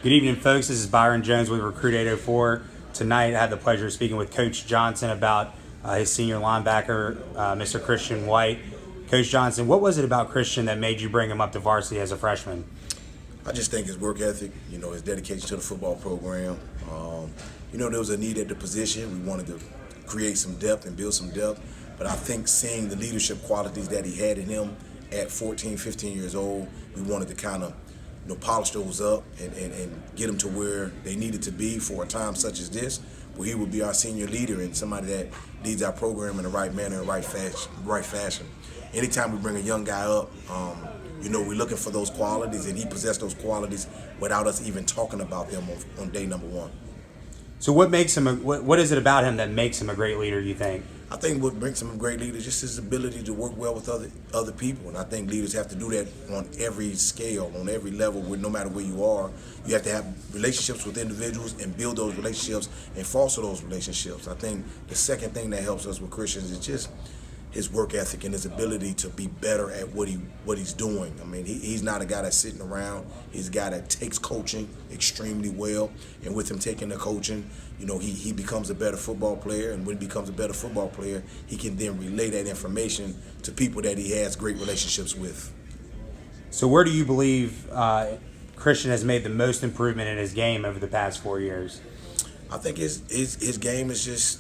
Good evening, folks. This is Byron Jones with Recruit 804. Tonight, I had the pleasure of speaking with Coach Johnson about his senior linebacker, Mr. Christian White. Coach Johnson, what was it about Christian that made you bring him up to varsity as a freshman? I just think his work ethic, his dedication to the football program. There was a need at the position. We wanted to create some depth and build some depth. But I think seeing the leadership qualities that he had in him at 14, 15 years old, we wanted to kind of polish those up and get them to where they needed to be for a time such as this, where he would be our senior leader and somebody that leads our program in the right manner and right fashion. Anytime we bring a young guy up, we're looking for those qualities, and he possessed those qualities without us even talking about them on day number one. So what makes him? What is it about him that makes him a great leader, you think? I think what makes him a great leader is just his ability to work well with other people, and I think leaders have to do that on every scale, on every level, no matter where you are. You have to have relationships with individuals and build those relationships and foster those relationships. I think the second thing that helps us with Christians is just his work ethic and his ability to be better at what he's doing. I mean, he's not a guy that's sitting around. He's a guy that takes coaching extremely well, and with him taking the coaching, he becomes a better football player, and when he becomes a better football player, he can then relay that information to people that he has great relationships with. So where do you believe Christian has made the most improvement in his game over the past 4 years? I think his game is just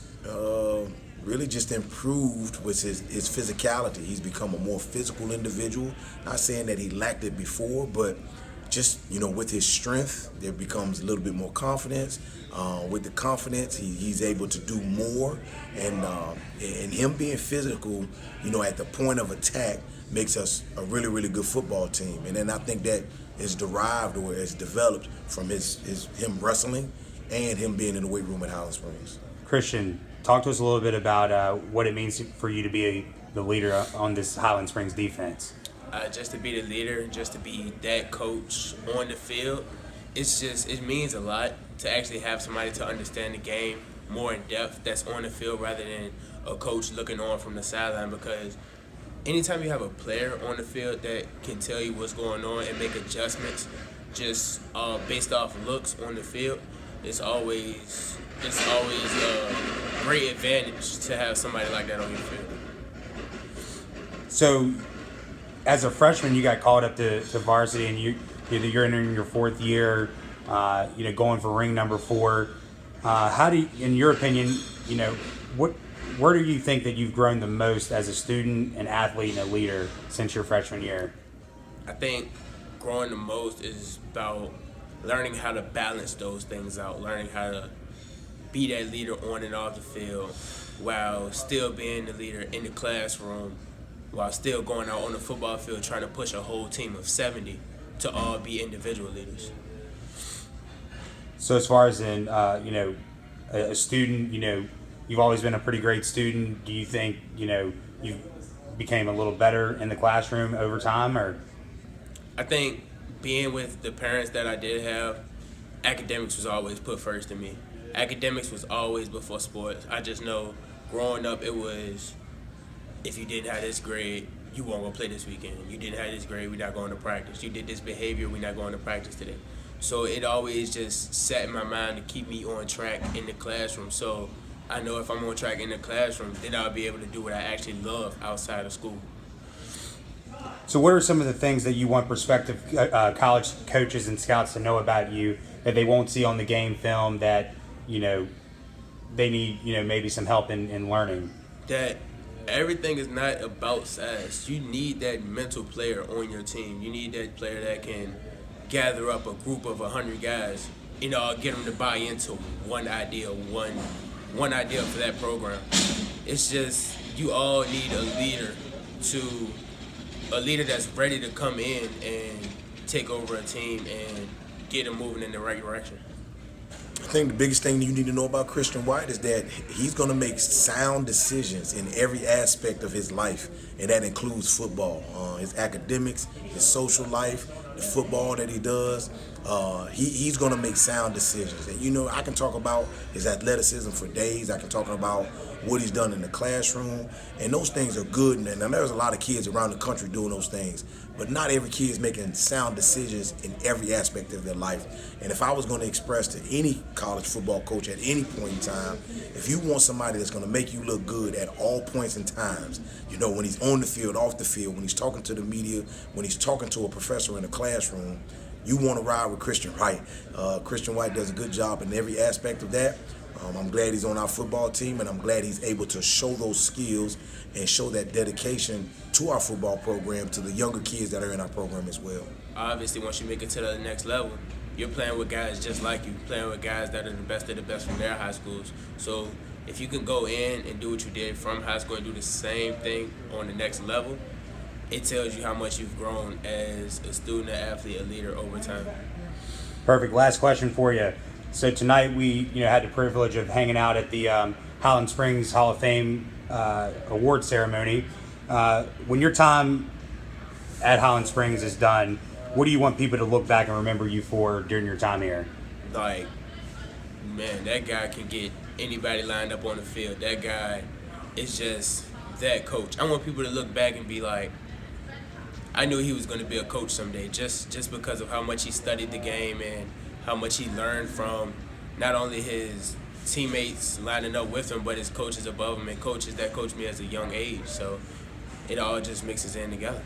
really just improved with his physicality. He's become a more physical individual. Not saying that he lacked it before, but just, with his strength, there becomes a little bit more confidence. With the confidence, he's able to do more. And him being physical, at the point of attack makes us a really, really good football team. And then I think that is derived or is developed from him wrestling and him being in the weight room at Highland Springs. Christian, talk to us a little bit about what it means for you to be the leader on this Highland Springs defense. Just to be the leader, just to be that coach on the field, it means a lot to actually have somebody to understand the game more in depth that's on the field rather than a coach looking on from the sideline, because anytime you have a player on the field that can tell you what's going on and make adjustments just based off looks on the field, it's always a great advantage to have somebody like that on your field. So, as a freshman, you got called up to varsity, and you're entering your fourth year, going for ring number 4. How do you, in your opinion, where do you think that you've grown the most as a student, an athlete, and a leader since your freshman year? I think growing the most is about learning how to balance those things out, learning how to be that leader on and off the field while still being the leader in the classroom, while still going out on the football field trying to push a whole team of 70 to all be individual leaders. So as far as in, a student, you've always been a pretty great student. Do you think, you became a little better in the classroom over time, or? I think being with the parents that I did have, academics was always put first in me. Academics was always before sports. I just know growing up it was, if you didn't have this grade, you won't go play this weekend. You didn't have this grade, we're not going to practice. You did this behavior, we're not going to practice today. So it always just sat in my mind to keep me on track in the classroom. So I know if I'm on track in the classroom, then I'll be able to do what I actually love outside of school. So what are some of the things that you want prospective college coaches and scouts to know about you that they won't see on the game film that, they need, maybe some help in learning? That everything is not about size. You need that mental player on your team. You need that player that can gather up a group of 100 guys, get them to buy into one idea for that program. It's just, you all need a leader that's ready to come in and take over a team and get them moving in the right direction. I think the biggest thing you need to know about Christian White is that he's going to make sound decisions in every aspect of his life, and that includes football, his academics, his social life, the football that he does. He's going to make sound decisions. And, you know, I can talk about his athleticism for days. I can talk about what he's done in the classroom. And those things are good. And there's a lot of kids around the country doing those things. But not every kid is making sound decisions in every aspect of their life. And if I was going to express to any college football coach at any point in time, if you want somebody that's going to make you look good at all points and times, you know, when he's on the field, off the field, when he's talking to the media, when he's talking to a professor in the classroom, you want to ride with Christian White. Christian White does a good job in every aspect of that. I'm glad he's on our football team, and I'm glad he's able to show those skills and show that dedication to our football program, to the younger kids that are in our program as well. Obviously, once you make it to the next level, you're playing with guys just like you, playing with guys that are the best of the best from their high schools. So if you can go in and do what you did from high school and do the same thing on the next level, it tells you how much you've grown as a student, an athlete, a leader over time. Perfect. Last question for you. So tonight we had the privilege of hanging out at the Highland Springs Hall of Fame award ceremony. When your time at Highland Springs is done, what do you want people to look back and remember you for during your time here? Like, man, that guy can get anybody lined up on the field. That guy is just that coach. I want people to look back and be like, I knew he was going to be a coach someday, just because of how much he studied the game and how much he learned from not only his teammates lining up with him, but his coaches above him and coaches that coached me as a young age. So it all just mixes in together.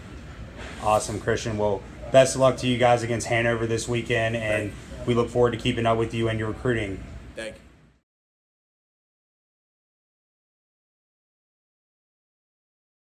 Awesome, Christian. Well, best of luck to you guys against Hanover this weekend, and we look forward to keeping up with you and your recruiting. Thank you.